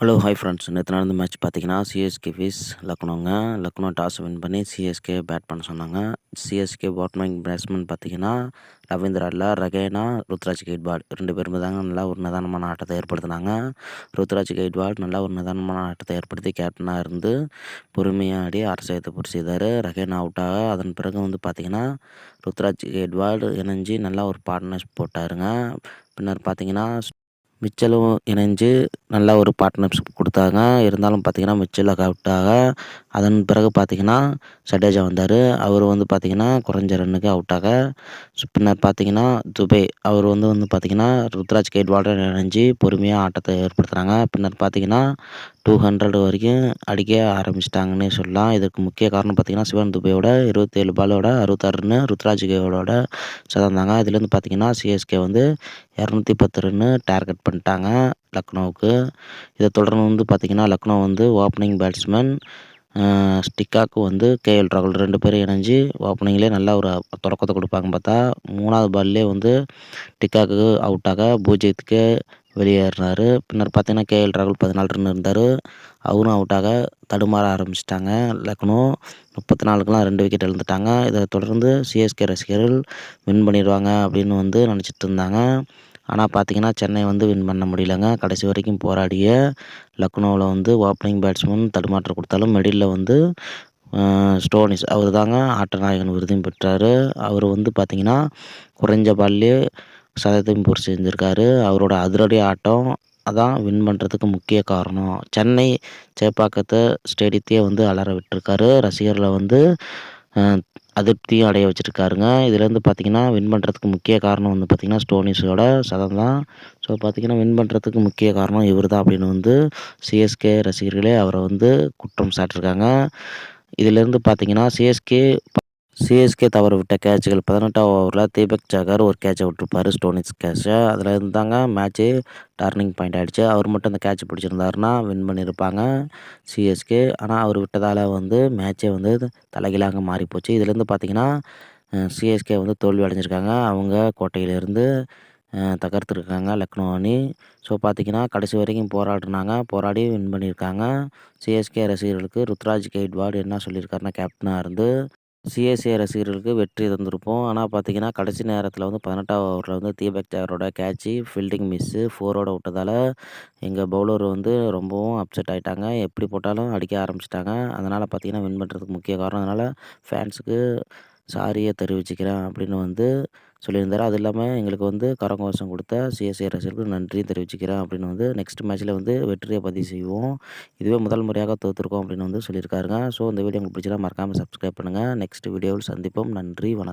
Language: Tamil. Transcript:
Hello, hi friends. நேத்து நடந்த மேட்ச் பார்த்தீங்கன்னா, சிஎஸ்கே விஸ் லக்னோங்க. லக்னோ டாஸ் வின் பண்ணி சிஎஸ்கே பேட் பண்ண சொன்னாங்க. சிஎஸ்கே ஓப்பனிங் பேட்ஸ்மேன் பார்த்தீங்கன்னா, ரவீந்திரா இல்ல, ரஹேனா, ருத்ராஜ் கெய்க்வாட் 2 பேருமே தாங்க நல்லா ஒரு நிதானமான ஆட்டத்தை ஏற்படுத்துனாங்க. ருத்ராஜ் கெய்க்வாட் நல்லா ஒரு நிதானமான ஆட்டத்தை ஏற்படுத்தி கேப்டனா இருந்து பொறுமையா ஆடி ஆட்டத்தை பூர்த்தி செய்தார். ரஹேனா அவுட் ஆக அதன் பிறகு பார்த்தீங்கன்னா, ருத்ராஜ் கெய்க்வாட் இணைஞ்சு நல்லா ஒரு பார்ட்னர்ஷிப் போட்டாருங்க. பின்னர் பார்த்தீங்கன்னா மிச்சலும் இணைஞ்சு நல்லா ஒரு பார்ட்னர்ஷிப் கொடுத்தாங்க. இருந்தாலும் பார்த்தீங்கன்னா, மிச்சல் அவுட் ஆக, அதன் பிறகு பார்த்தீங்கன்னா, ஜடேஜா வந்தார். அவர் பார்த்தீங்கன்னா, குறைஞ்ச ரன்னுக்கு அவுட் ஆக, பின்னர் பார்த்தீங்கன்னா, துபே அவர் பார்த்தீங்கன்னா, ருத்ராஜ் கெய்க்வாடுடன் இணைஞ்சு பொறுமையாக ஆட்டத்தை ஏற்படுத்துனாங்க. பின்னர் பார்த்தீங்கன்னா, 200 வரைக்கும் அடிக்க ஆரம்பிச்சிட்டாங்கன்னே சொல்லலாம். இதற்கு முக்கிய காரணம் பார்த்தீங்கன்னா, சிவன் துபேயோட 27 பாலோட 66 ரன்னு, ருத்ராஜ் கெய்க்வாடோட சதம் தாங்க. இதுலேருந்து பார்த்தீங்கன்னா, சிஎஸ்கே 210 ரன்னு டார்கெட் பண்ணிட்டாங்க லக்னோவுக்கு. இதை தொடர்ந்து பார்த்தீங்கன்னா, லக்னோ ஓப்பனிங் பேட்ஸ்மேன் ஸ்டிக்காக்கு கேஎல் ராகுல் 2 பேரும் இணைஞ்சு ஓப்பனிங்லேயே நல்லா ஒரு தொடக்கத்தை கொடுப்பாங்க பார்த்தா, 3வது பால்லே டிக்காக்கு அவுட் ஆக 0க்கு வெளியேறினார். பின்னர் பார்த்தீங்கன்னா, கேஎல் ராகுல் 14 ரன் இருந்தார். அவரும் அவுட் ஆக தடுமாற ஆரம்பிச்சிட்டாங்க லக்னோ. 34க்குலாம் 2 விக்கெட் இழந்துட்டாங்க. இதை தொடர்ந்து சிஎஸ்கே ரசிகர்கள் வின் பண்ணிடுவாங்க அப்படின்னு நினச்சிட்டு இருந்தாங்க. ஆனால் பார்த்தீங்கன்னா, சென்னை வின் பண்ண முடியலங்க. கடைசி வரைக்கும் போராடிய லக்னோவில் ஓப்பனிங் பேட்ஸ்மேன் தடுமாற்றம் கொடுத்தாலும் மிடில் ஸ்டோனிஸ் அவர் தாங்க ஆட்ட நாயகன் விருதையும் பெற்றார். அவர் பார்த்தீங்கன்னா, குறைஞ்ச பால்லே சதத்தையும் பூர்த்தி செஞ்சுருக்காரு. அவரோட அதிரடி ஆட்டம் அதான் வின் பண்ணுறதுக்கு முக்கிய காரணம். சென்னை சேப்பாக்கத்தை ஸ்டேடியத்தையே அலற விட்டுருக்காரு. ரசிகர்களை அதிருப்தியும் அடைய வச்சுருக்காருங்க. இதுலேருந்து பார்த்தீங்கன்னா, வின் பண்ணுறதுக்கு முக்கிய காரணம் பார்த்தீங்கன்னா, ஸ்டோனிஸோட சதம் தான். ஸோ பார்த்தீங்கன்னா, வின் பண்ணுறதுக்கு முக்கிய காரணம் இவர் தான் அப்படின்னு சிஎஸ்கே ரசிகர்களே அவரை குற்றம் சாட்டிருக்காங்க. இதிலேருந்து பார்த்தீங்கன்னா, சிஎஸ்கே தவற விட்ட கேட்சுகள் 18வது ஓவரில் தீபக் சகர் ஒரு கேட்சை விட்டுருப்பார், ஸ்டோனிஸ் கேட்சை. அதில் இருந்தாங்க மேட்ச்சு டர்னிங் பாயிண்ட் ஆகிடுச்சு. அவர் மட்டும் அந்த கேட்ச் பிடிச்சிருந்தாருன்னா வின் பண்ணியிருப்பாங்க சிஎஸ்கே. ஆனால் அவர் விட்டதால் மேட்ச்சே தலைகீழாக மாறிப்போச்சு. இதுலேருந்து பார்த்தீங்கன்னா, சிஎஸ்கே தோல்வி அடைஞ்சிருக்காங்க. அவங்க கோட்டையிலேருந்து தகர்த்துருக்காங்க லக்னோ அணி. ஸோ பார்த்தீங்கன்னா, கடைசி வரைக்கும் போராடி வின் பண்ணியிருக்காங்க. சிஎஸ்கே ரசிகர்களுக்கு ருத்ராஜ் கெய்க்வாட் என்ன சொல்லியிருக்காருன்னா, கேப்டனாக இருந்து சிஎஸ்கே ரசிகர்களுக்கு வெற்றி தந்திருப்போம். ஆனால் பார்த்தீங்கன்னா, கடைசி நேரத்தில் 18வது ஓவரில் தீபக் சகரோட கேட்ச்சு ஃபீல்டிங் மிஸ்ஸு 4ஓட விட்டதால் எங்கள் பவுலர் ரொம்பவும் அப்செட் ஆகிட்டாங்க. எப்படி போட்டாலும் அடிக்க ஆரம்பிச்சிட்டாங்க. அதனால் பார்த்தீங்கன்னா, வின் பண்ணுறதுக்கு முக்கிய காரணம். அதனால் ஃபேன்ஸுக்கு சாரியை தெரிவிச்சுக்கிறேன் அப்படின்னு சொல்லியிருந்தார். அது இல்லாமல் எங்களுக்கு கரகோஷம் கொடுத்த சிஎஸ்கே ரசிகர்களுக்கு நன்றியும் தெரிவிச்சுக்கிறேன் அப்படின்னு நெக்ஸ்ட் மேட்ச்சில் வெற்றியை பதிவு செய்வோம். இதுவே முதல் முறையாக தோற்றுருக்கோம் அப்படின்னு சொல்லியிருக்காருங்க. ஸோ இந்த வீடியோ உங்களுக்கு பிடிச்சா மறக்காமல் சப்ஸ்கிரைப் பண்ணுங்கள். நெக்ஸ்ட் வீடியோவில் சந்திப்போம். நன்றி, வணக்கம்.